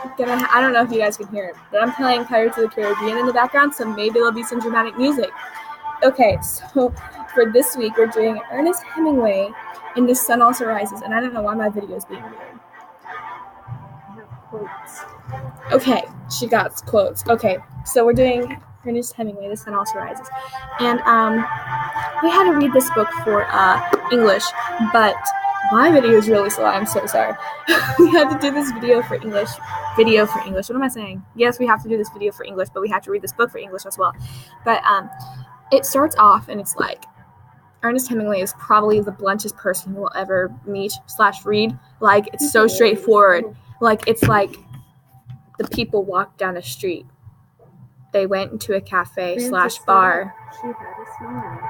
I don't know if you guys can hear it, but I'm playing Pirates of the Caribbean in the background, so maybe there'll be some dramatic music. Okay, so for this week, we're doing Ernest Hemingway in The Sun Also Rises, and I don't know why my video is being weird. Quotes. Okay, she got quotes. Okay, so we're doing Ernest Hemingway, The Sun Also Rises, and we had to read this book for English, but my video is really slow. I'm so sorry. We had to do this video for English. What am I saying? Yes, we have to do this video for English, but we have to read this book for English as well. But it starts off, and it's like, Ernest Hemingway is probably the bluntest person we'll ever meet/read. Like, it's so straightforward. Like, it's like the people walked down a street. They went into a cafe/bar. She had a smile.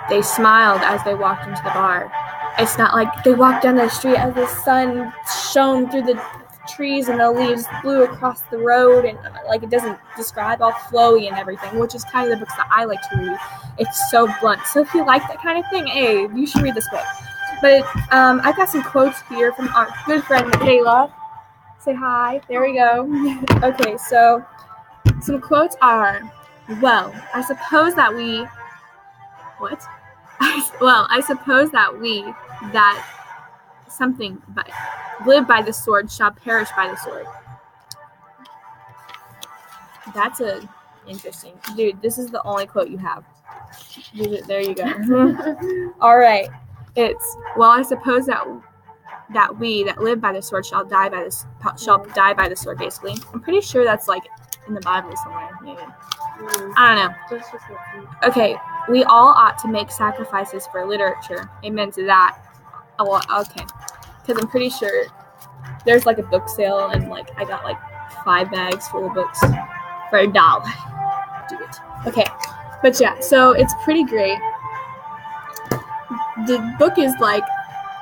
They smiled as they walked into the bar. It's not like they walked down the street as the sun shone through the trees and the leaves blew across the road, and like, it doesn't describe all flowy and everything, which is kind of the books that I like to read. It's so blunt. So if you like that kind of thing, hey, you should read this book. But I've got some quotes here from our good friend Michaela. Say hi. There we go. Okay, so some quotes are, well, I suppose that something but live by the sword shall perish by the sword. That's interesting. Dude, this is the only quote you have. There you go. All right. It's, well, I suppose that we that live by the sword shall die by the sword, basically. I'm pretty sure that's like in the Bible somewhere, maybe. I don't know. Okay, we all ought to make sacrifices for literature. Amen to that. Oh, well, okay. Because I'm pretty sure there's like a book sale, and like I got like 5 bags full of books for $1. Do it. Okay, but yeah, so it's pretty great. The book is like,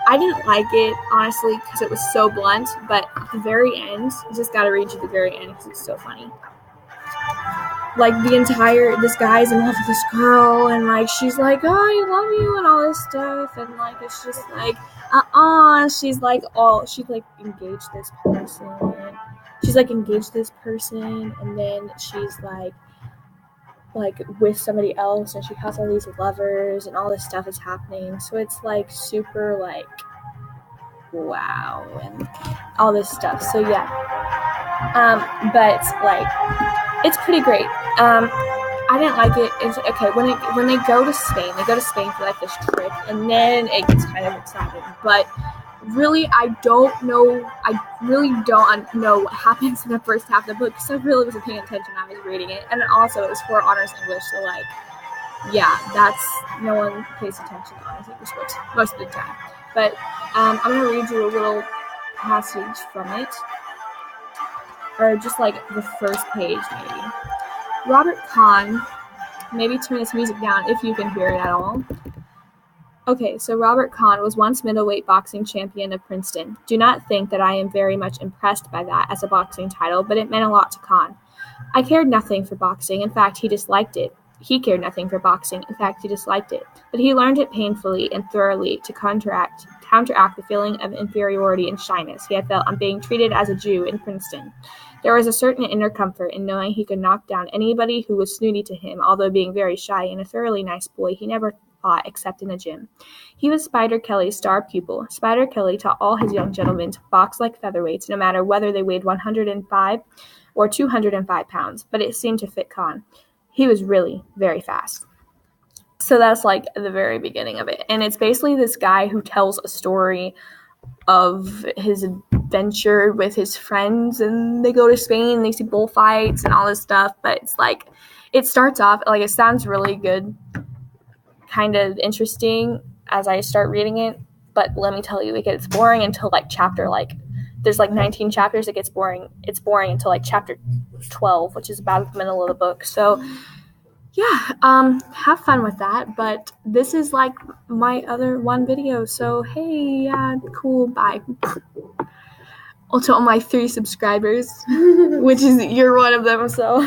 I didn't like it, honestly, because it was so blunt, but at the very end, I just gotta read you the very end because it's so funny. Like, this guy's in love with this girl, and like, she's like, oh, I love you, and all this stuff, and like, it's just like, she's like engaged this person, and then she's like with somebody else, and she has all these lovers, and all this stuff is happening, so it's like super like, wow, and all this stuff. So yeah, but like, it's pretty great. I didn't like it. It's okay when they go to Spain for like this trip, and then it gets kind of exciting. But really, I really don't know what happens in the first half of the book, because I really wasn't paying attention when I was reading it. And also, it was for honors English, so like, yeah, no one pays attention to honors English books most of the time. But I'm gonna read you a little passage from it, or just like the first page, maybe. Robert Kahn, maybe turn this music down if you can hear it at all. Okay, so Robert Kahn was once middleweight boxing champion of Princeton. Do not think that I am very much impressed by that as a boxing title, but it meant a lot to Kahn. I cared nothing for boxing. In fact, he disliked it. He cared nothing for boxing. In fact, he disliked it. But he learned it painfully and thoroughly to counteract the feeling of inferiority and shyness he had felt on being treated as a Jew in Princeton. There was a certain inner comfort in knowing he could knock down anybody who was snooty to him, although being very shy and a thoroughly nice boy, he never fought except in the gym. He was Spider Kelly's star pupil. Spider Kelly taught all his young gentlemen to box like featherweights, no matter whether they weighed 105 or 205 pounds, but it seemed to fit Kahn. He was really very fast. So that's like the very beginning of it. And it's basically this guy who tells a story of his adventure with his friends, and they go to Spain and they see bullfights and all this stuff. But it's like, it starts off, like, it sounds really good, kind of interesting as I start reading it. But let me tell you, it gets boring until like chapter, like, there's like 19 chapters. It gets boring. It's boring until like chapter 12, which is about the middle of the book. So yeah, have fun with that. But this is like my other one video. So hey, yeah, cool, bye. Also, all my 3 subscribers, which is, you're one of them, so